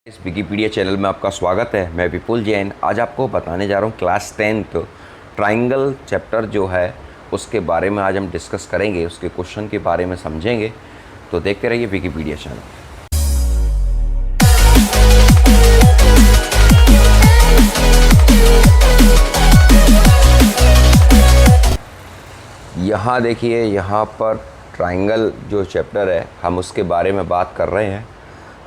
इस Wikipedia channel में आपका स्वागत है। मैं विपुल जैन। आज आपको बताने जा रहा हूँ क्लास 10th ट्राइंगल चैप्टर जो है उसके बारे में आज हम डिस्कस करेंगे, उसके क्वेश्चन के बारे में समझेंगे। तो देखते रहिए विकिपीडिया चैनल। यहाँ देखिए, यहाँ पर ट्राइंगल जो चैप्टर है हम उसके बारे में बात कर रहे हैं,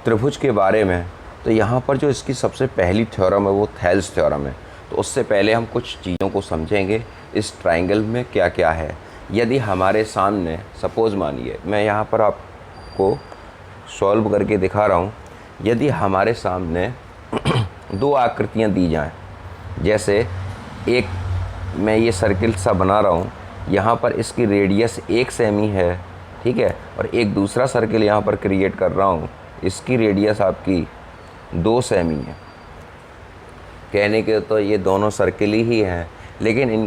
त्रिभुज के बारे में। तो यहाँ पर जो इसकी सबसे पहली थ्योरम है वो थेल्स थ्योरम है। तो उससे पहले हम कुछ चीज़ों को समझेंगे इस ट्राइंगल में क्या क्या है। यदि हमारे सामने सपोज़ मानिए, मैं यहाँ पर आपको सॉल्व करके दिखा रहा हूँ। यदि हमारे सामने दो आकृतियाँ दी जाएं, जैसे एक मैं ये सर्किल सा बना रहा हूँ, यहाँ पर इसकी रेडियस 1 सेमी है, ठीक है, और एक दूसरा सर्किल यहाँ पर क्रिएट कर रहा हूँ, इसकी रेडियस आपकी 2 सेमी है। कहने के तो ये दोनों सर्किल ही हैं, लेकिन इन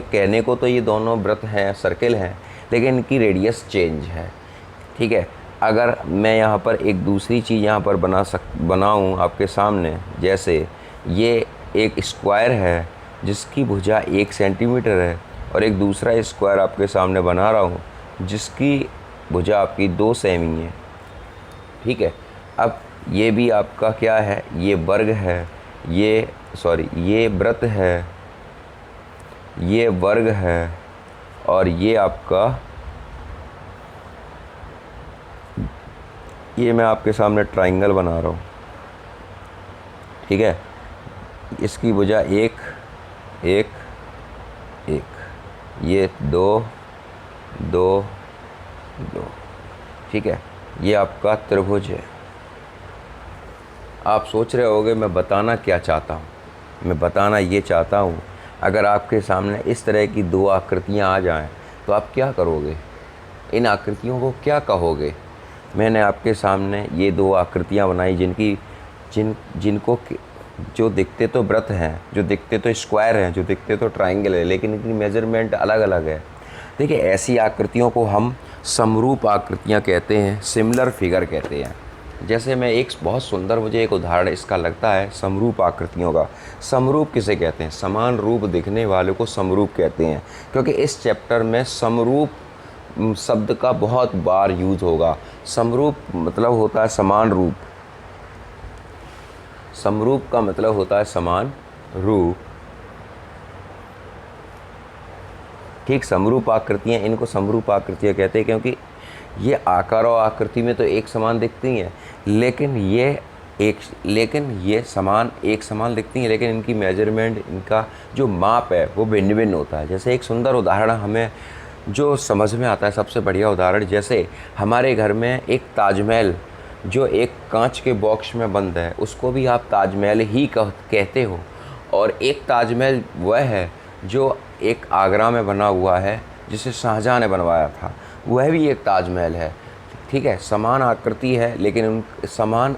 कहने को तो ये दोनों वृत्त हैं, सर्किल हैं, लेकिन इनकी रेडियस चेंज है, ठीक है। अगर मैं यहाँ पर एक दूसरी चीज़ यहाँ पर बनाऊँ आपके सामने, जैसे ये एक स्क्वायर है जिसकी भुजा 1 सेंटीमीटर है, और एक दूसरा स्क्वायर आपके सामने बना रहा हूँ जिसकी भुजा आपकी 2 सेमी है, ठीक है। अब ये भी आपका क्या है, ये वर्ग है, ये वृत्त है, ये वर्ग है, और ये आपका, ये मैं आपके सामने ट्राइंगल बना रहा हूँ, ठीक है। इसकी भुजा 1 1 1, ये 2 2 2, ठीक है। ये आपका त्रिभुज है। आप सोच रहे होंगे मैं बताना क्या चाहता हूँ। मैं बताना ये चाहता हूँ, अगर आपके सामने इस तरह की दो आकृतियाँ आ जाएं तो आप क्या करोगे, इन आकृतियों को क्या कहोगे। मैंने आपके सामने ये दो आकृतियाँ बनाई जिनको जो दिखते तो वृत्त हैं, जो दिखते तो स्क्वायर हैं, जो दिखते तो ट्राइंगल है, लेकिन इनकी मेजरमेंट अलग अलग है। देखिए, ऐसी आकृतियों को हम समरूप आकृतियाँ कहते हैं, सिमिलर फिगर कहते हैं। जैसे मैं एक बहुत सुंदर, मुझे एक उदाहरण इसका लगता है समरूप आकृतियों का। समरूप किसे कहते हैं? समान रूप दिखने वाले को समरूप कहते हैं, क्योंकि इस चैप्टर में समरूप शब्द का बहुत बार यूज होगा। समरूप मतलब होता है समान रूप, समरूप का मतलब होता है समान रूप, ठीक। समरूप आकृतियाँ, इनको समरूप आकृतियाँ कहते हैं क्योंकि ये आकार और आकृति में तो एक समान दिखती हैं, लेकिन ये एक समान दिखती हैं, लेकिन इनकी मेजरमेंट, इनका जो माप है वो भिन्न भिन्न होता है। जैसे एक सुंदर उदाहरण हमें जो समझ में आता है, सबसे बढ़िया उदाहरण, जैसे हमारे घर में एक ताजमहल जो एक कांच के बॉक्स में बंद है, उसको भी आप ताजमहल ही कहते हो। और एक ताजमहल वह है जो एक आगरा में बना हुआ है, जिसे शाहजहाँ ने बनवाया था, वह भी एक ताजमहल है, ठीक है। समान आकृति है लेकिन समान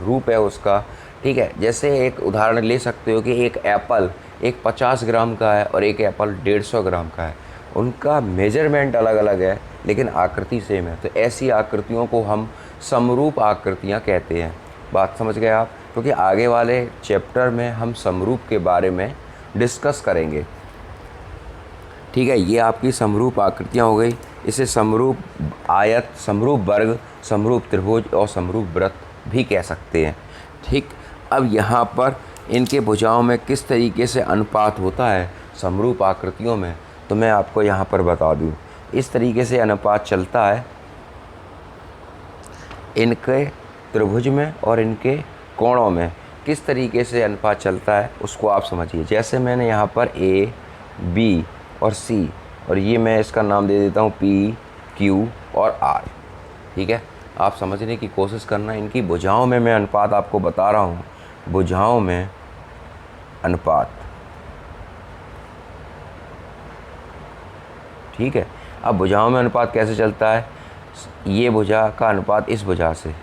रूप है उसका, ठीक है। जैसे एक उदाहरण ले सकते हो कि एक एप्पल, एक 50 ग्राम का है और एक एप्पल 150 ग्राम का है, उनका मेजरमेंट अलग अलग है लेकिन आकृति सेम है। तो ऐसी आकृतियों को हम समरूप आकृतियाँ कहते हैं। बात समझ गए आप? क्योंकि आगे वाले चैप्टर में हम समरूप के बारे में डिस्कस करेंगे, ठीक है। ये आपकी समरूप आकृतियाँ हो गई। इसे समरूप आयत, समरूप वर्ग, समरूप त्रिभुज और समरूप वृत्त भी कह सकते हैं, ठीक। अब यहाँ पर इनके भुजाओं में किस तरीके से अनुपात होता है समरूप आकृतियों में, तो मैं आपको यहाँ पर बता दूँ। इस तरीके से अनुपात चलता है इनके त्रिभुज में और इनके कोणों में। किस तरीके से अनुपात चलता है उसको आप समझिए। जैसे मैंने यहाँ पर A, B और C, और ये मैं इसका नाम दे देता हूँ P, Q और R, ठीक है। आप समझने की कोशिश करना। इनकी भुजाओं में मैं अनुपात आपको बता रहा हूँ, भुजाओं में अनुपात, ठीक है। अब भुजाओं में अनुपात कैसे चलता है? ये भुजा का अनुपात इस भुजा से,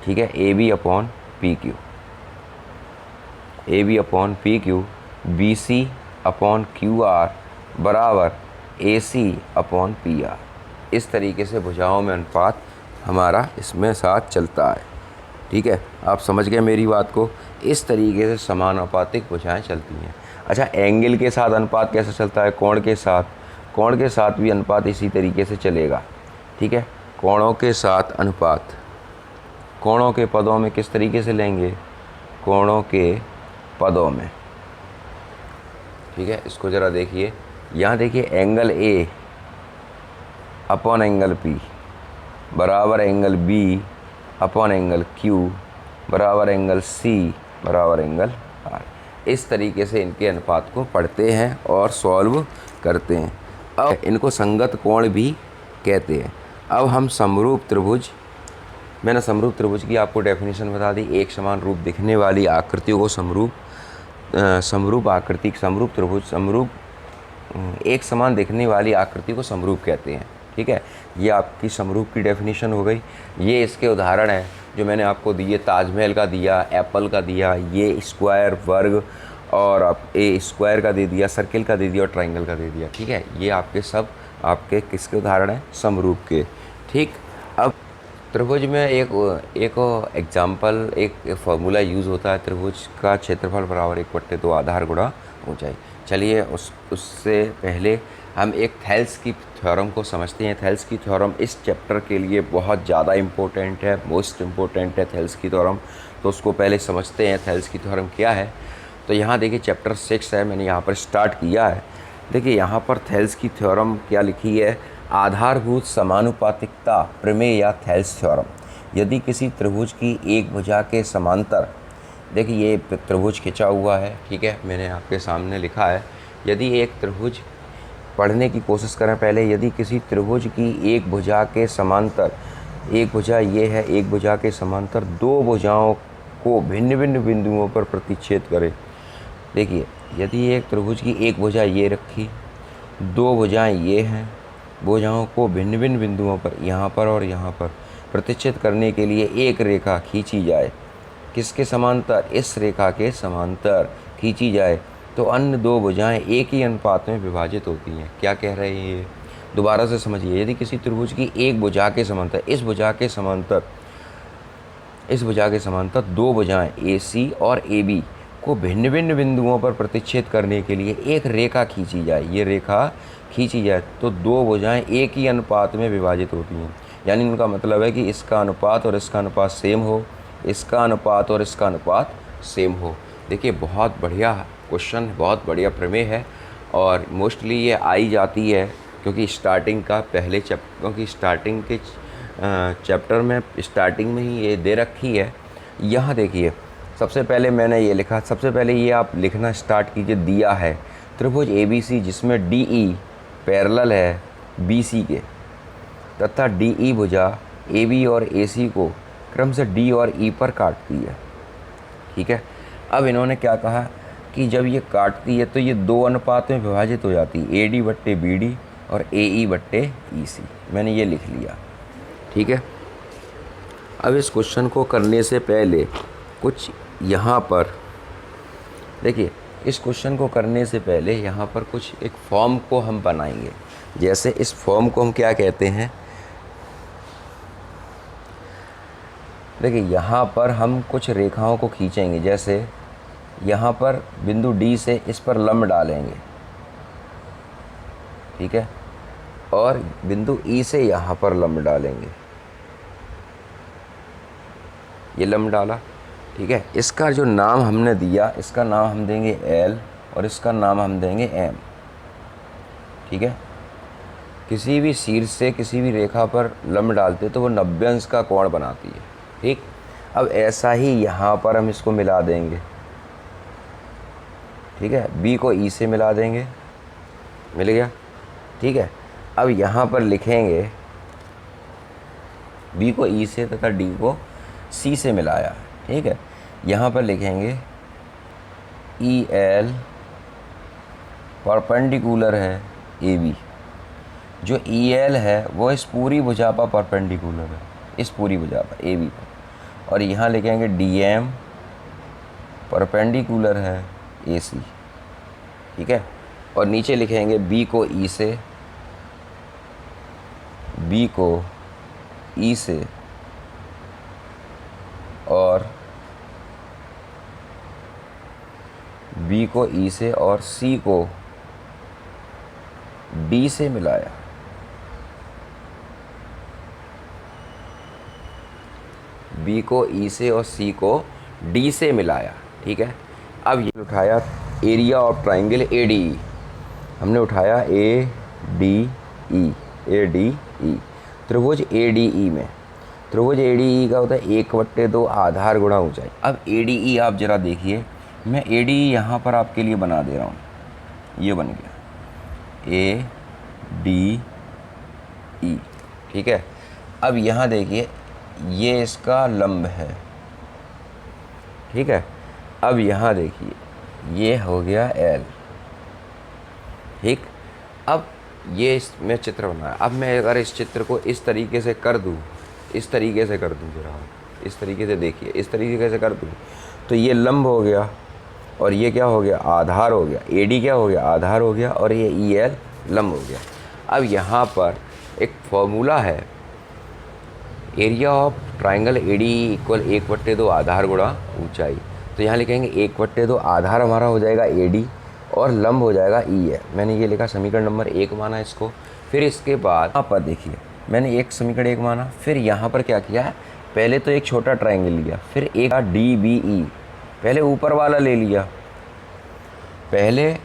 ठीक है, AB upon PQ, AB upon PQ, BC upon QR बराबर AC अपॉन PR। इस तरीके से भुजाओं में अनुपात हमारा इसमें साथ चलता है, ठीक है, आप समझ गए मेरी बात को। इस तरीके से समानुपातिक भुजाएं चलती हैं। अच्छा, एंगल के साथ अनुपात कैसे चलता है? कोण के साथ, कोण के साथ भी अनुपात इसी तरीके से चलेगा। ठीक है, कोणों के साथ अनुपात, कोणों के पदों में किस तरीके से लेंगे? कोणों के पदों में। ठीक है, इसको ज़रा देखिए, यहाँ देखिए angle A upon angle P बराबर angle B upon angle Q बराबर एंगल सी बराबर एंगल आर। इस तरीके से इनके अनुपात को पढ़ते हैं और सॉल्व करते हैं। अब इनको संगत कोण भी कहते हैं। अब हम समरूप त्रिभुज, मैंने समरूप त्रिभुज की आपको डेफिनेशन बता दी। एक समान रूप दिखने वाली आकृतियों को समरूप आकृति, समरूप त्रिभुज, एक समान दिखने वाली आकृति को समरूप कहते हैं। ठीक है, ये आपकी समरूप की डेफिनेशन हो गई। ये इसके उदाहरण हैं जो मैंने आपको दिए, ताजमहल का दिया, एप्पल का दिया, ये स्क्वायर, वर्ग, और आप ए स्क्वायर का दे दिया, सर्किल का दे दिया और ट्राइंगल का दे दिया। ठीक है, ये आपके सब आपके किसके उदाहरण हैं? समरूप के। ठीक, अब त्रिभुज में एक एग्जाम्पल, एक फार्मूला यूज़ होता है, त्रिभुज का क्षेत्रफल बराबर 1/2 आधार गुणा ऊंचाई। चलिए उससे पहले हम एक थेल्स की थ्योरम को समझते हैं। थेल्स की थ्योरम इस चैप्टर के लिए बहुत ज़्यादा इम्पोर्टेंट है, मोस्ट इम्पोर्टेंट है थेल्स की थ्योरम। तो उसको पहले समझते हैं थेल्स की थ्योरम क्या है। तो यहाँ देखिए चैप्टर 6 है, मैंने यहाँ पर स्टार्ट किया है। देखिए यहाँ पर थेल्स की थ्योरम क्या लिखी है? आधारभूत समानुपातिकता प्रमेय या थेल्स थ्योरम। यदि किसी त्रिभुज की एक भुजा के समांतर, देखिए ये त्रिभुज खिंचा हुआ है, ठीक है, मैंने आपके सामने लिखा है। यदि एक त्रिभुज, पढ़ने की कोशिश करें पहले, यदि किसी त्रिभुज की एक भुजा के समांतर, एक भुजा ये है, एक भुजा के समांतर दो भुजाओं को भिन्न भिन्न बिंदुओं पर प्रतिच्छेद करे। देखिए यदि एक त्रिभुज की एक भुजा ये रखी, दो भुजाएं ये हैं, भुजाओं को भिन्न भिन्न बिंदुओं पर, यहाँ पर और यहाँ पर प्रतिच्छेद करने के लिए एक रेखा खींची जाए। किसके समांतर? इस रेखा के समांतर खींची जाए तो अन्य दो भुजाएं एक ही अनुपात में विभाजित होती हैं। क्या कह रहे हैं ये? दोबारा से समझिए। यदि किसी त्रिभुज की एक भुजा के समांतर, इस भुजा के समांतर दो भुजाएं AC और AB को भिन्न भिन्न बिंदुओं पर प्रतिच्छेद करने के लिए एक रेखा खींची जाए, ये रेखा खींची जाए तो दो भुजाएं एक ही अनुपात में विभाजित होती हैं। यानी इनका मतलब है कि इसका अनुपात और इसका अनुपात सेम हो, इसका अनुपात और इसका अनुपात सेम हो। देखिए बहुत बढ़िया क्वेश्चन, बहुत बढ़िया प्रमेय है और मोस्टली ये आई जाती है क्योंकि स्टार्टिंग का पहले क्योंकि स्टार्टिंग के चैप्टर में स्टार्टिंग में ही ये दे रखी है। यहाँ देखिए सबसे पहले मैंने ये लिखा, सबसे पहले ये आप लिखना स्टार्ट कीजिए। दिया है त्रिभुज ABC जिसमें DE पैरेलल है BC के तथा DE भुजा AB और AC को क्रम से D और E पर काटती है। ठीक है, अब इन्होंने क्या कहा कि जब ये काटती है तो ये दो अनुपात में विभाजित हो जाती है, AD/BD और AE/EC। मैंने ये लिख लिया। ठीक है, अब इस क्वेश्चन को करने से पहले कुछ यहाँ पर देखिए, इस क्वेश्चन को करने से पहले यहाँ पर कुछ एक फॉर्म को हम बनाएंगे। जैसे इस फॉर्म को हम क्या कहते हैं? देखिए यहाँ पर हम कुछ रेखाओं को खींचेंगे। जैसे यहाँ पर बिंदु D से इस पर लंब डालेंगे, ठीक है, और बिंदु E से यहाँ पर लंब डालेंगे। ये लंब डाला, ठीक है। इसका जो नाम हमने दिया, इसका नाम हम देंगे L और इसका नाम हम देंगे M। ठीक है, किसी भी शीर्ष से किसी भी रेखा पर लंब डालते तो वो 90 अंश का कोण बनाती है। ठीक, अब ऐसा ही यहाँ पर हम इसको मिला देंगे। ठीक है, B को E से मिला देंगे, मिल गया। ठीक है, अब यहाँ पर लिखेंगे B को E से तथा D को C से मिलाया। ठीक है, यहाँ पर लिखेंगे EL परपेंडिकुलर है AB। जो EL है वो इस पूरी भुजा पर परपेंडिकुलर है, इस पूरी भुजा पर AB पर। और यहाँ लिखेंगे DM परपेंडिकुलर है AC। ठीक है, और नीचे लिखेंगे B को E से, B को E से बी को ई से और सी को डी से मिलाया, बी को ई से और सी को डी से मिलाया, ठीक है। अब ये उठाया area of triangle A D ई, हमने उठाया ए डी ई, त्रिभुज ए डी ई में, त्रिभुज ए डी ई का होता है 1/2 आधार गुणा ऊंचाई। अब ए डी ई आप जरा देखिए, मैं ए डी ई यहाँ पर आपके लिए बना दे रहा हूँ, ये बन गया ए डी ई, ठीक है। अब यहाँ देखिए ये इसका लंब है, ठीक है। अब यहाँ देखिए ये हो गया एल, ठीक। अब ये इसमें चित्र बनाया। अब मैं अगर इस चित्र को इस तरीके से कर दूँ, इस तरीके से कर दूँ, जरा इस तरीके से देखिए, इस तरीके से कर दूँ तो ये लंब हो गया और ये क्या हो गया, आधार हो गया। ए डी क्या हो गया, आधार हो गया, और ये ई एल लंब हो गया। अब यहाँ पर एक फॉर्मूला है, area of triangle A D equal 1/2 आधार गुणा ऊंचाई। तो यहाँ लिखेंगे 1/2 आधार हमारा हो जाएगा ए डी और लंब हो जाएगा ई है। मैंने ये लिखा समीकरण नंबर 1 माना इसको। फिर इसके बाद यहाँ पर देखिए मैंने एक समीकरण 1 माना, फिर यहाँ पर क्या किया है, पहले तो एक छोटा ट्राइंगल लिया, फिर एक डी बी ई, पहले ऊपर वाला ले लिया, पहले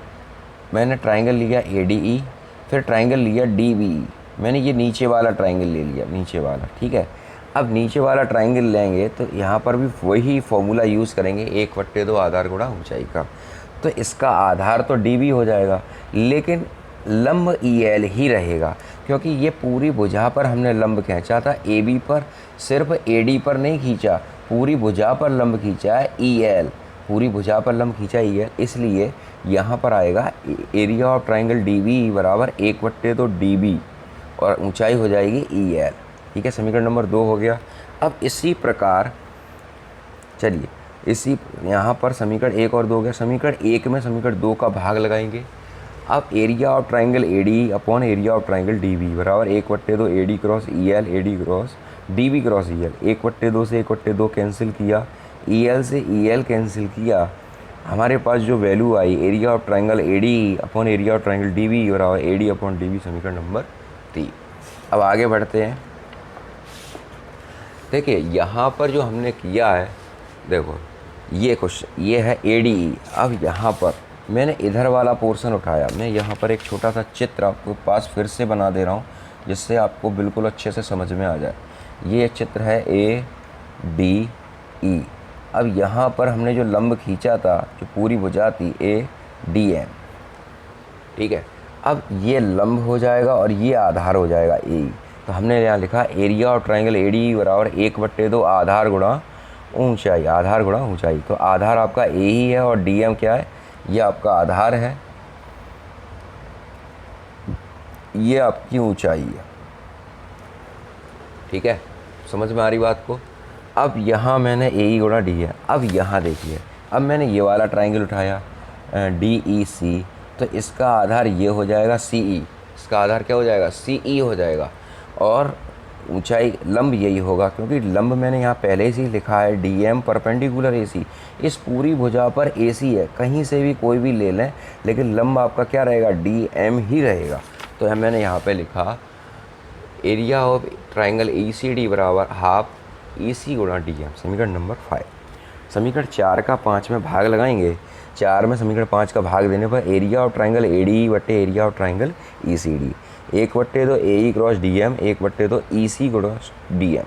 मैंने ट्राइंगल लिया ए डी ई, फिर ट्राइंगल लिया डी बी ई, मैंने ये नीचे वाला ट्राइंगल ले लिया, नीचे वाला, ठीक है। अब नीचे वाला ट्राइंगल लेंगे तो यहाँ पर भी वही फॉर्मूला यूज़ करेंगे 1/2 आधार गुणा ऊंचाई का। तो इसका आधार तो डी बी हो जाएगा, लेकिन लंब ई एल ही रहेगा, क्योंकि ये पूरी भुजा पर हमने लंब खींचा था, ए बी पर, सिर्फ ए डी पर नहीं खींचा, पूरी भुजा पर लंब खींचा है ई एल, पूरी भुजा पर लंब खींचा ई एल। इसलिए यहाँ पर आएगा area of triangle D B बराबर 1/2 डी बी और ऊंचाई हो जाएगी ई एल, ठीक है। समीकरण नंबर 2 हो गया। अब इसी प्रकार चलिए इसी यहाँ पर समीकरण 1 और 2 हो गया। समीकरण 1 में समीकरण 2 का भाग लगाएंगे। अब area of triangle A D upon area of triangle D B बराबर 1/2 A D cross E L, A D cross D B cross E L. 1/2 से 1/2 कैंसिल किया, ई एल से ई एल कैंसिल किया, हमारे पास जो वैल्यू आई area of triangle A D upon area of triangle D B बराबर A D upon D B, समीकरण नंबर 3। अब आगे बढ़ते हैं। देखिए यहाँ पर जो हमने किया है, देखो ये क्वेश्चन ये है ए डी ई। अब यहाँ पर मैंने इधर वाला पोर्शन उठाया, मैं यहाँ पर एक छोटा सा चित्र आपको पास फिर से बना दे रहा हूँ जिससे आपको बिल्कुल अच्छे से समझ में आ जाए। ये चित्र है ए डी ई। अब यहाँ पर हमने जो लंब खींचा था, जो पूरी भुजा थी ए डी एम, ठीक है। अब ये लंब हो जाएगा और ये आधार हो जाएगा ए। तो हमने यहाँ लिखा area of triangle A D बराबर 1/2 आधार गुणा ऊंचाई, आधार गुणा ऊंचाई। तो आधार आपका ए ही है और डी एम क्या है, ये आपका आधार है, ये आपकी ऊंचाई है, ठीक है। समझ में आ रही बात को। अब यहाँ मैंने ए ई गुणा डी है। अब यहाँ देखिए, अब मैंने ये वाला ट्राइंगल उठाया डी ई सी, तो इसका आधार ये हो जाएगा सी ई, इसका आधार क्या हो जाएगा, सी ई हो जाएगा, और ऊंचाई लंब यही होगा, क्योंकि लंब मैंने यहाँ पहले से ही लिखा है डी एम परपेंडिकुलर ए सी। इस पूरी भुजा पर ए सी है, कहीं से भी कोई भी ले लें, लेकिन लंब आपका क्या रहेगा, डी एम ही रहेगा। तो मैंने यहाँ पे लिखा area of triangle E C D बराबर हाफ ई सी गुणा डी एम, समीकरण नंबर 5। समीकरण 4 का 5 में भाग लगाएंगे। 4 में समीकरण 5 का भाग देने पर area of triangle A D बटे area of triangle E C D, 1/2 A E cross D M, 1/2 E C cross D M.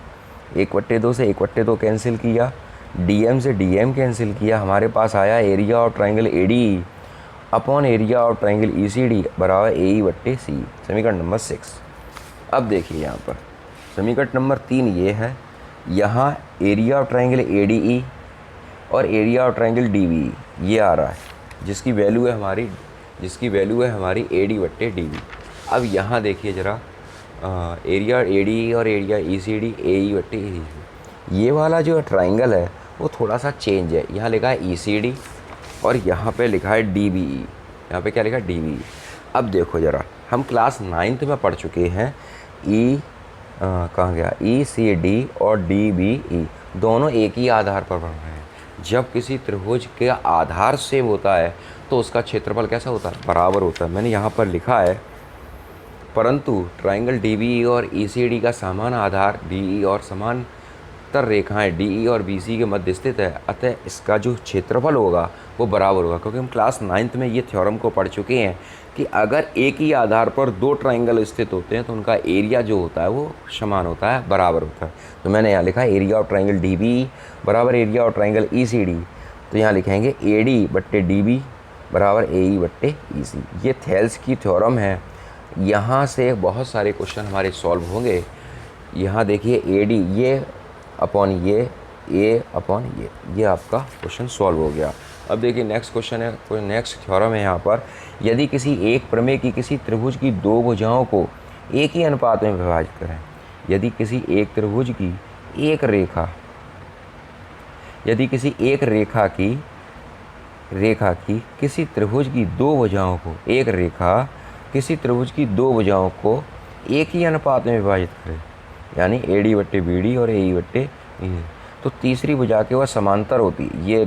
1/2 से 1/2 कैंसिल किया, डी एम से डी एम कैंसिल किया, हमारे पास आया area of triangle A D upon area of triangle E C D बराबर A ई बटे सी, समीकरण नंबर 6। अब देखिए यहाँ पर समीकरण नंबर 3 ये है, यहाँ area of triangle A D E और area of triangle D B E ये आ रहा है, जिसकी वैल्यू है हमारी ए डी बट्टे डी बी। अब यहाँ देखिए ज़रा एरिया ए डी और area E C D A E बट्टे ई सी। ये वाला जो ट्राइंगल है वो थोड़ा सा चेंज है, यहाँ लिखा है ई सी डी और यहाँ पे लिखा है डी बी ई, यहाँ पे क्या लिखा है डी बी ई। अब देखो ज़रा, हम क्लास 9th में पढ़ चुके हैं ई कहाँ गया, ई सी डी और डी बी ई दोनों एक ही आधार पर बन रहे हैं। जब किसी त्रिभुज के आधार सेम होता है तो उसका क्षेत्रफल कैसा होता है, बराबर होता है। मैंने यहाँ पर लिखा है परंतु ट्राइंगल डी और ई का समान आधार डी और समांतर रेखाएं डी और बी के मध्य स्थित है, अतः इसका जो क्षेत्रफल होगा वो बराबर होगा। क्योंकि हम क्लास 9th में ये थ्योरम को पढ़ चुके हैं कि अगर एक ही आधार पर दो ट्राइंगल स्थित होते हैं तो उनका एरिया जो होता है वो समान होता है, बराबर होता है। तो मैंने यहाँ लिखा है एरिया ऑफ ट्राइंगल डी बराबर एरिया ऑफ ट्राइंगल ई तो यहाँ लिखेंगे ए डी बट्टे डी बी बराबर ए ई बट्टे ई सी। ये थेल्स की थ्योरम है। यहाँ से बहुत सारे क्वेश्चन हमारे सॉल्व होंगे। यहाँ देखिए ए डी ये अपॉन ये ए अपॉन ये आपका क्वेश्चन सॉल्व हो गया। अब देखिए नेक्स्ट क्वेश्चन है, कोई नेक्स्ट थ्योरम है यहाँ पर। यदि किसी एक प्रमेय की किसी त्रिभुज की दो भुजाओं को एक ही अनुपात में विभाजित करें, यदि किसी एक त्रिभुज की एक रेखा यदि किसी एक रेखा की किसी त्रिभुज की दो भुजाओं को एक रेखा किसी त्रिभुज की दो भुजाओं को एक ही अनुपात में विभाजित करें, यानी ए डी बट्टे बी डी और ए ई बट्टे ई, तो तीसरी भुजा के वह समांतर होती, ये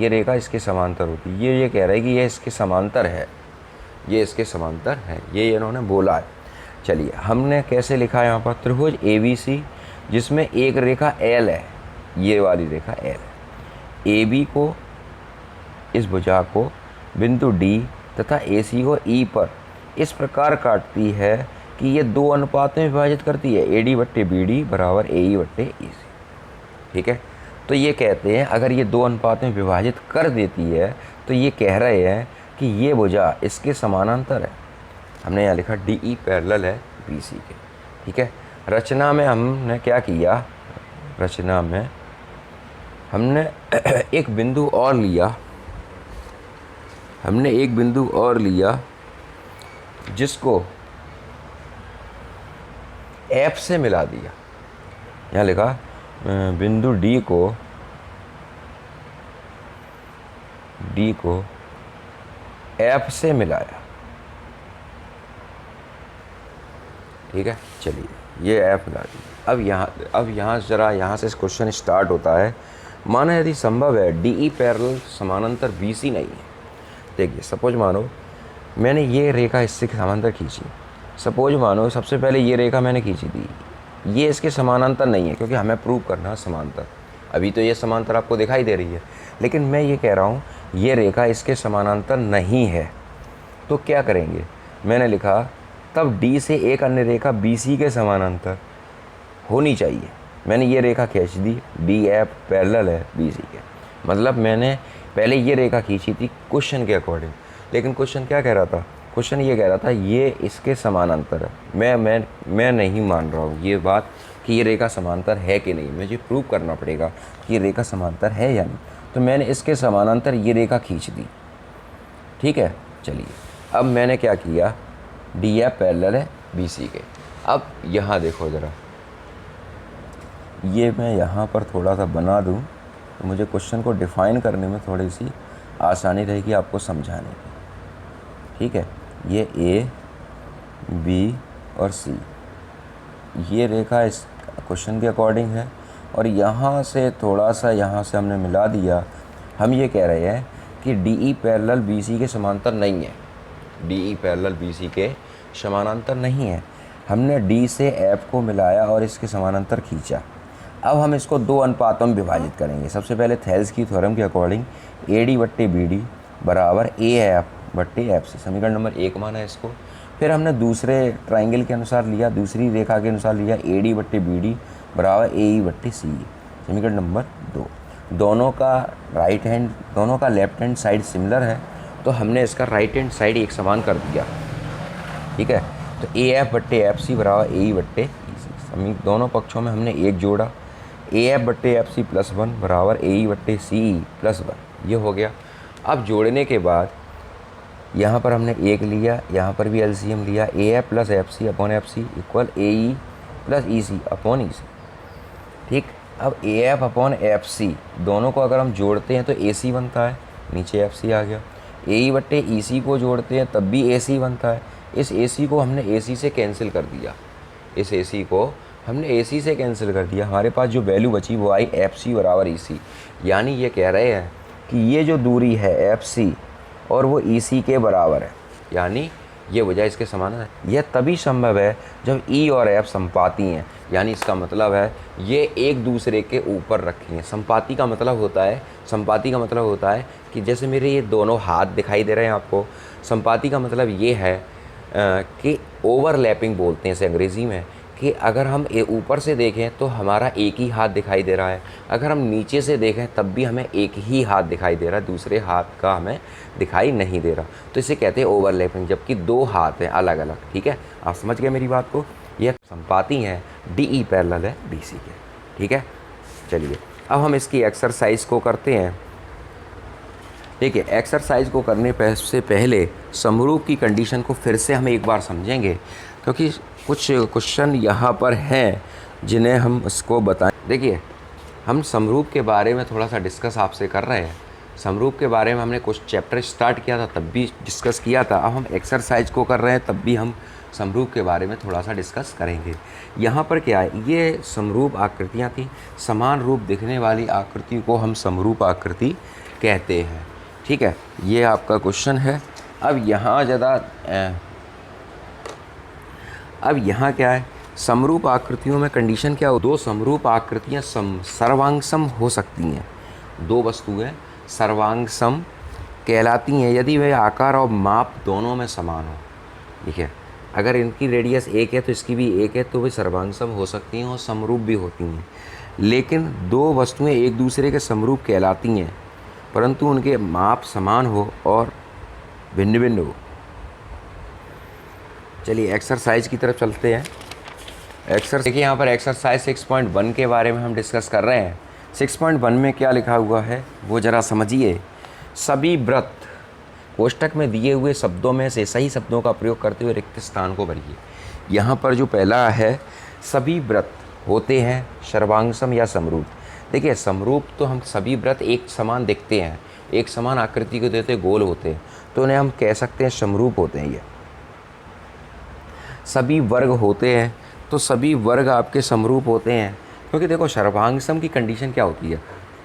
रेखा इसके समांतर होती। ये कह रहा है कि ये इसके समांतर है, ये इसके समांतर है, ये इन्होंने बोला है। चलिए हमने कैसे लिखा है यहाँ पर, त्रिभुज ए बी सी जिसमें एक रेखा एल है, ये वाली रेखा एल है, ए बी को इस भुजा को बिंदु डी तथा ए सी को ई पर इस प्रकार काटती है कि ये दो अनुपात में विभाजित करती है, ए डी बट्टे बी डी बराबर ए ई बट्टे ई सी। ठीक है, तो ये कहते हैं अगर ये दो अनुपात में विभाजित कर देती है तो ये कह रहे हैं कि ये भुजा इसके समानांतर है। हमने यहाँ लिखा डी ई पैरेलल है बी सी के। ठीक है, रचना में हमने क्या किया, रचना में हमने एक बिंदु और लिया जिसको एफ से मिला दिया। यहाँ लिखा बिंदु डी को एफ से मिलाया। ठीक है, चलिए ये एफ मिला दी। अब यहाँ ज़रा यहाँ से क्वेश्चन स्टार्ट होता है। माना यदि संभव है डी ई पैरेलल समानांतर बी सी नहीं है। देखिए सपोज मानो मैंने ये रेखा इससे समांतर खींची, सपोज मानो सबसे पहले ये रेखा मैंने खींची थी, ये इसके समानांतर नहीं है क्योंकि हमें प्रूव करना है समांतर। अभी तो ये समांतर आपको दिखाई दे रही है, लेकिन मैं ये कह रहा हूँ ये रेखा इसके समानांतर नहीं है। तो क्या करेंगे, मैंने लिखा तब डी से एक अन्य रेखा बी सी के समानांतर होनी चाहिए। मैंने ये रेखा खींच दी, डी एफ पैरेलल है बी सी के, मतलब मैंने पहले ये रेखा खींची थी क्वेश्चन के अकॉर्डिंग। लेकिन क्वेश्चन क्या कह रहा था, क्वेश्चन ये कह रहा था ये इसके समानांतर है। मैं नहीं मान रहा हूँ ये बात कि ये रेखा समांतर है कि नहीं, मुझे प्रूव करना पड़ेगा कि ये रेखा समांतर है या नहीं। तो मैंने इसके समानांतर ये रेखा खींच दी। ठीक है, चलिए अब मैंने क्या किया, डी एफ पैरेलल है बी सी के। अब यहाँ देखो ज़रा, ये मैं यहाँ पर थोड़ा सा बना दूँ तो मुझे क्वेश्चन को डिफ़ाइन करने में थोड़ी सी आसानी रहेगी आपको समझाने की। ठीक है, ये ए बी और सी ये रेखा इस क्वेश्चन के अकॉर्डिंग है, और यहाँ से थोड़ा सा यहाँ से हमने मिला दिया। हम ये कह रहे हैं कि D E parallel B C के समांतर नहीं है, D E parallel B C के समानांतर नहीं है। हमने डी से एफ को मिलाया और इसके समानांतर खींचा। अब हम इसको दो अनुपातों में विभाजित करेंगे। सबसे पहले थेल्स की थ्योरम के अकॉर्डिंग ए डी बट्टे बी डी बराबर ए एफ बट्टे एफ सी, समीकरण नंबर 1 माना है इसको। फिर हमने दूसरे ट्राइंगल के अनुसार लिया, दूसरी रेखा के अनुसार लिया, ए डी बट्टे बी डी बराबर ए ई बट्टे सी, समीकरण नंबर 2। दोनों का लेफ्ट हैंड साइड सिमिलर है तो हमने इसका राइट हैंड साइड एक समान कर दिया। ठीक है, तो ए एफ बट्टे एफ सी बराबर ए ई बट्टे ई सी, दोनों पक्षों में हमने एक जोड़ा, ए एफ बट्टे एफ सी प्लस 1 बराबर ए ई बट्टे सी प्लस 1, ये हो गया। अब जोड़ने के बाद यहाँ पर हमने एक लिया, यहाँ पर भी एलसीएम लिया, A F plus F C upon F C equal A E plus E C upon E C. ठीक, अब A F upon F C दोनों को अगर हम जोड़ते हैं तो ए सी बनता है, नीचे एफ सी आ गया। ए ई बट्टे ई सी को जोड़ते हैं तब भी ए सी बनता है। इस ए सी को हमने ए सी से कैंसिल कर दिया, इस ए सी को हमने ए सी से कैंसिल कर दिया, हमारे पास जो वैल्यू बची वो आई एफ सी बराबर ई सी। यानी ये कह रहे हैं कि ये जो दूरी है एफ सी और वो ई सी के बराबर है, यानी ये वजह इसके समान है। यह तभी संभव है जब ई और एफ संपाती हैं, यानी इसका मतलब है ये एक दूसरे के ऊपर रखी हैं। संपाती का मतलब होता है कि जैसे मेरे ये दोनों हाथ दिखाई दे रहे हैं आपको, संपाती का मतलब ये है कि ओवरलैपिंग बोलते हैं इसे अंग्रेज़ी में, कि अगर हम ऊपर से देखें तो हमारा एक ही हाथ दिखाई दे रहा है, अगर हम नीचे से देखें तब भी हमें एक ही हाथ दिखाई दे रहा है, दूसरे हाथ का हमें दिखाई नहीं दे रहा। तो इसे कहते हैं ओवरलैपिंग, जबकि दो हाथ हैं अलग अलग। ठीक है, आप समझ गए मेरी बात को। यह संपाती हैं, डी ई पैरेलल है डी सी के। ठीक है, चलिए अब हम इसकी एक्सरसाइज को करते हैं। देखिए, एक्सरसाइज को करने से पहले समरूप की कंडीशन को फिर से हम एक बार समझेंगे, क्योंकि कुछ क्वेश्चन यहाँ पर हैं जिन्हें हम इसको बताएं। देखिए, हम समरूप के बारे में थोड़ा सा डिस्कस आपसे कर रहे हैं। समरूप के बारे में हमने कुछ चैप्टर स्टार्ट किया था तब भी डिस्कस किया था, अब हम एक्सरसाइज को कर रहे हैं तब भी हम समरूप के बारे में थोड़ा सा डिस्कस करेंगे। यहाँ पर क्या है, ये समरूप आकृतियाँ थी, समान रूप दिखने वाली आकृति को हम समरूप आकृति कहते हैं। ठीक है, ये आपका क्वेश्चन है। अब यहाँ क्या है, समरूप आकृतियों में कंडीशन क्या हो, दो समरूप आकृतियाँ सर्वांगसम हो सकती हैं। दो वस्तुएं सर्वांगसम कहलाती हैं यदि वे आकार और माप दोनों में समान हो। ठीक है, अगर इनकी रेडियस एक है तो इसकी भी एक है, तो वे सर्वांगसम हो सकती हैं और समरूप भी होती हैं। लेकिन दो वस्तुएं एक दूसरे के समरूप कहलाती हैं परंतु उनके माप समान हो और भिन्न भिन्न हो। चलिए एक्सरसाइज की तरफ चलते हैं। देखिए, यहाँ पर एक्सरसाइज 6.1 के बारे में हम डिस्कस कर रहे हैं। 6.1 में क्या लिखा हुआ है वो ज़रा समझिए। सभी वृत्त कोष्ठक में दिए हुए शब्दों में से सही शब्दों का प्रयोग करते हुए रिक्त स्थान को भरिए। यहाँ पर जो पहला है, सभी वृत्त होते हैं सर्वांगसम या समरूप। देखिए, समरूप तो हम सभी वृत्त एक समान दिखते हैं, एक समान आकृति को देते, गोल होते हैं, तो उन्हें हम कह सकते हैं समरूप होते हैं। ये सभी वर्ग होते हैं तो सभी वर्ग आपके समरूप होते हैं, क्योंकि देखो सर्वांगसम की कंडीशन क्या होती है,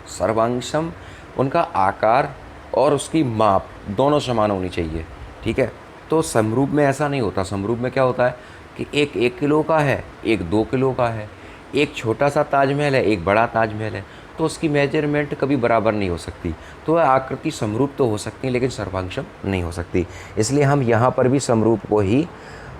सर्वांगसम उनका आकार और उसकी माप दोनों समान होनी चाहिए। ठीक है, तो समरूप में ऐसा नहीं होता। समरूप में क्या होता है कि एक 1 किलो का है, एक 2 किलो का है, एक छोटा सा ताजमहल है, एक बड़ा ताजमहल है, तो उसकी मेजरमेंट कभी बराबर नहीं हो सकती। तो वह आकृति समरूप तो हो सकती है लेकिन सर्वांगसम नहीं हो सकती, इसलिए हम यहाँ पर भी समरूप को ही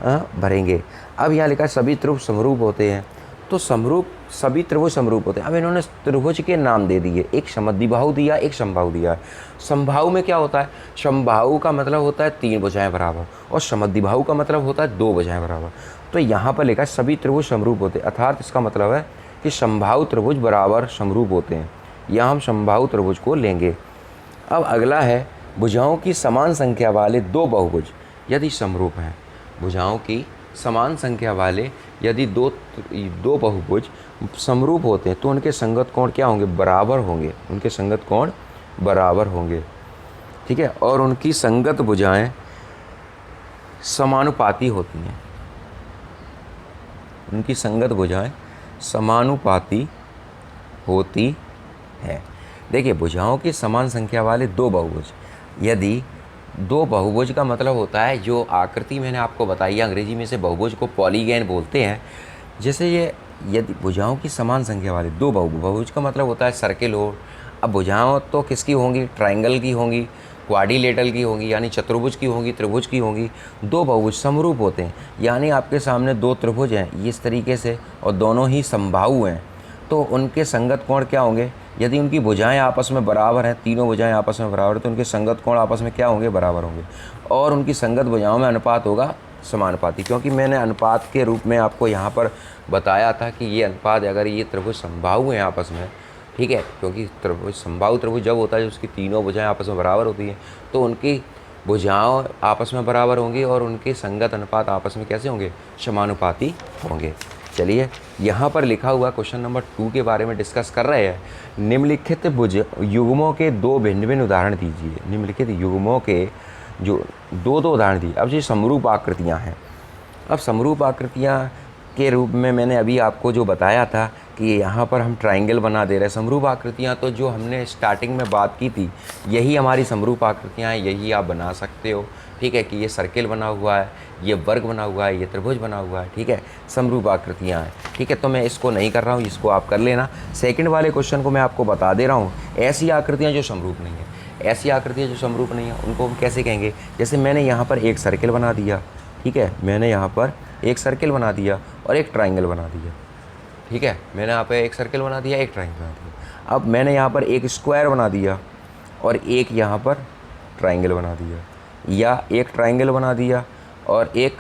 भरेंगे। अब यहाँ लिखा है सभी त्रिभुज समरूप होते हैं, तो समरूप सभी त्रिभुज समरूप होते हैं। अब इन्होंने त्रिभुज के नाम दे दिए, एक समद्विबाहु दिया, एक समबाहु दिया। समबाहु में क्या होता है, समबाहु का मतलब होता है 3 भुजाएं बराबर और समद्विबाहु का मतलब होता है 2 भुजाएं बराबर। तो यहाँ पर लिखा है सभी त्रिभुज समरूप होते हैं, अर्थात इसका मतलब है कि समबाहु त्रिभुज बराबर समरूप होते हैं। यहाँ हम समबाहु त्रिभुज को लेंगे। अब अगला है भुजाओं की समान संख्या वाले 2 बहुभुज यदि समरूप हैं। भुजाओं की समान संख्या वाले यदि दो बहुभुज समरूप होते हैं तो उनके संगत कोण क्या होंगे, बराबर होंगे। उनके संगत कोण बराबर होंगे। ठीक है, और उनकी संगत भुजाएं समानुपाती होती हैं। उनकी संगत भुजाएं समानुपाती होती है। देखिए, भुजाओं की समान संख्या वाले 2 बहुभुज, यदि 2 बहुभुज का मतलब होता है जो आकृति मैंने आपको बताई है, अंग्रेजी में से बहुभुज को पॉलीगन बोलते हैं। जैसे ये यदि भुजाओं की समान संख्या वाले 2 बहुभुज का मतलब होता है सर्किल हो। अब भुजाओं तो किसकी होंगी, ट्रायंगल की होंगी, क्वाड्रिलेटरल की होंगी यानी चतुर्भुज की होंगी, त्रिभुज की होंगी। 2 बहुभुज समरूप होते हैं, यानी आपके सामने 2 त्रिभुज हैं इस तरीके से और दोनों ही समबाहु हैं, तो उनके संगत कोण क्या होंगे, यदि उनकी भुजाएं आपस में बराबर हैं, तीनों भुजाएं आपस में बराबर हैं, तो उनके संगत कोण आपस में क्या होंगे, बराबर होंगे। और उनकी संगत भुजाओं में अनुपात होगा समानुपाती, क्योंकि मैंने अनुपात के रूप में आपको यहाँ पर बताया था कि ये अनुपात अगर ये त्रिभुज समबाहु हैं आपस में, ठीक है, क्योंकि त्रिभुज समबाहु त्रिभुज जब होता है उसकी तीनों भुजाएं आपस में बराबर होती हैं, तो उनकी भुजाओं आपस में बराबर होंगी और उनके संगत अनुपात आपस में कैसे होंगे, समानुपाती होंगे। चलिए, यहाँ पर लिखा हुआ क्वेश्चन नंबर 2 के बारे में डिस्कस कर रहे हैं। निम्नलिखित भुज युग्मों के 2 भिन्न भिन्न उदाहरण दीजिए। निम्नलिखित युग्मों के जो 2 उदाहरण दिए। अब ये समरूप आकृतियाँ हैं। अब समरूप आकृतियाँ के रूप में मैंने अभी आपको जो बताया था कि यहाँ पर हम ट्रायंगल बना दे रहे हैं। समरूप आकृतियाँ तो जो हमने स्टार्टिंग में बात की थी यही हमारी समरूप आकृतियाँ हैं, यही आप बना सकते हो। ठीक है कि ये सर्किल बना हुआ है, ये वर्ग बना हुआ है, ये त्रिभुज बना हुआ है। ठीक है, समरूप आकृतियाँ हैं। ठीक है, तो मैं इसको नहीं कर रहा हूँ, इसको आप कर लेना। सेकंड वाले क्वेश्चन को मैं आपको बता दे रहा हूँ, ऐसी आकृतियाँ जो समरूप नहीं है। ऐसी आकृतियाँ जो समरूप नहीं है उनको हम कैसे कहेंगे? जैसे मैंने यहाँ पर एक सर्किल बना दिया, ठीक है, मैंने यहाँ पर एक सर्किल बना दिया और एक ट्राइंगल बना दिया। ठीक है, मैंने यहाँ पर एक सर्किल बना दिया, एक ट्राइंगल बना दिया। अब मैंने यहाँ पर एक स्क्वायर बना दिया और एक यहाँ पर ट्राइंगल बना दिया, या एक ट्राइंगल बना दिया और एक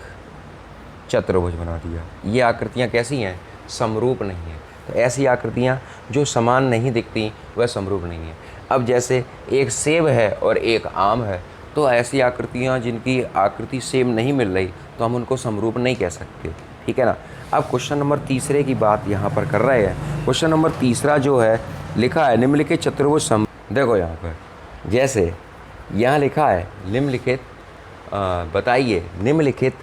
चतुर्भुज बना दिया। ये आकृतियाँ कैसी हैं? समरूप नहीं है। तो ऐसी आकृतियाँ जो समान नहीं दिखती वह समरूप नहीं है। अब जैसे एक सेब है और एक आम है, तो ऐसी आकृतियाँ जिनकी आकृति सेम नहीं मिल रही तो हम उनको समरूप नहीं कह सकते। ठीक है ना। अब क्वेश्चन नंबर तीसरे की बात यहाँ पर कर रहे हैं। क्वेश्चन नंबर तीसरा जो है लिखा है निम्नलिखित चतुर्भुज देखो यहाँ पर जैसे यहाँ लिखा है निम्नलिखित बताइए निम्नलिखित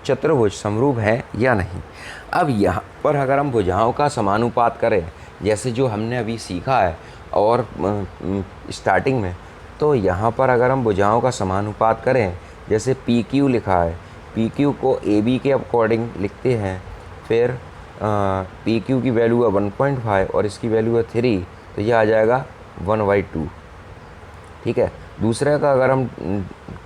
चतुर्भुज समरूप है या नहीं। अब यहाँ पर अगर हम भुजाओं का समानुपात करें जैसे जो हमने अभी सीखा है और स्टार्टिंग में, तो यहाँ पर अगर हम भुजाओं का समानुपात करें जैसे पी क्यू लिखा है, पी क्यू को ए बी के अकॉर्डिंग लिखते हैं, फिर पी क्यू की वैल्यू है 1.5 और इसकी वैल्यू है 3, तो यह आ जाएगा 1/2। ठीक है, दूसरे का अगर हम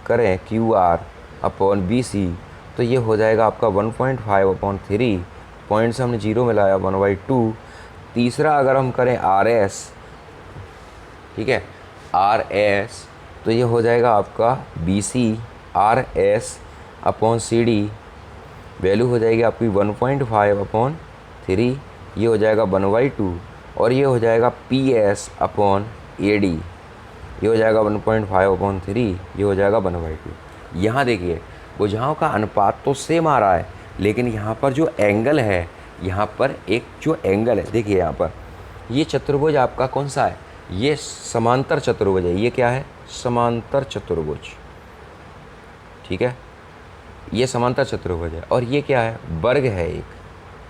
करें Q R upon B C तो ये हो जाएगा आपका 1.5/3, पॉइंट से हमने 0 मिलाया 1/2। तीसरा अगर हम करें आर एस, ठीक है, आर एस, तो ये हो जाएगा आपका B C R S upon C D, value हो जाएगी आपकी 1.5/3, ये हो जाएगा 1/2, और ये हो जाएगा P S upon A D, ये हो जाएगा 1.5/3, ये हो जाएगा 1/2। यहाँ देखिए भुजाओं का अनुपात तो सेम आ रहा है, लेकिन यहाँ पर जो एंगल है, यहाँ पर एक जो एंगल है, देखिए यहाँ पर ये चतुर्भुज आपका कौन सा है? ये समांतर चतुर्भुज है। ये क्या है? समांतर चतुर्भुज। ठीक है, ये समांतर चतुर्भुज है और ये क्या है? वर्ग है एक।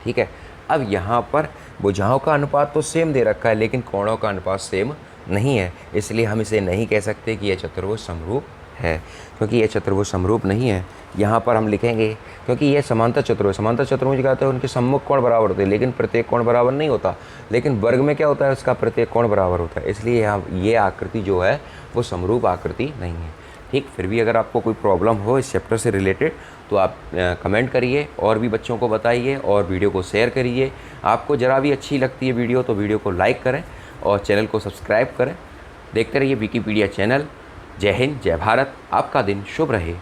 ठीक है, अब यहाँ पर भुजाओं का अनुपात तो सेम दे रखा है लेकिन कोणों का अनुपात सेम नहीं है, इसलिए हम इसे नहीं कह सकते कि यह चतुर्भुज समरूप है, क्योंकि यह चतुर्भुज समरूप नहीं है। यहाँ पर हम लिखेंगे क्योंकि यह समांतर चतुर्भुज कहते हैं उनके सम्मुख कोण बराबर होते हैं लेकिन प्रत्येक कोण बराबर नहीं होता, लेकिन वर्ग में क्या होता है? उसका प्रत्येक कोण बराबर होता है, इसलिए यहाँ ये आकृति जो है वो समरूप आकृति नहीं है। ठीक, फिर भी अगर आपको कोई प्रॉब्लम हो इस चैप्टर से रिलेटेड तो आप कमेंट करिए और भी बच्चों को बताइए और वीडियो को शेयर करिए। आपको ज़रा भी अच्छी लगती है वीडियो तो वीडियो को लाइक करें और चैनल को सब्सक्राइब करें। देखते रहिए विकिपीडिया चैनल। जय हिंद, जय भारत, आपका दिन शुभ रहे।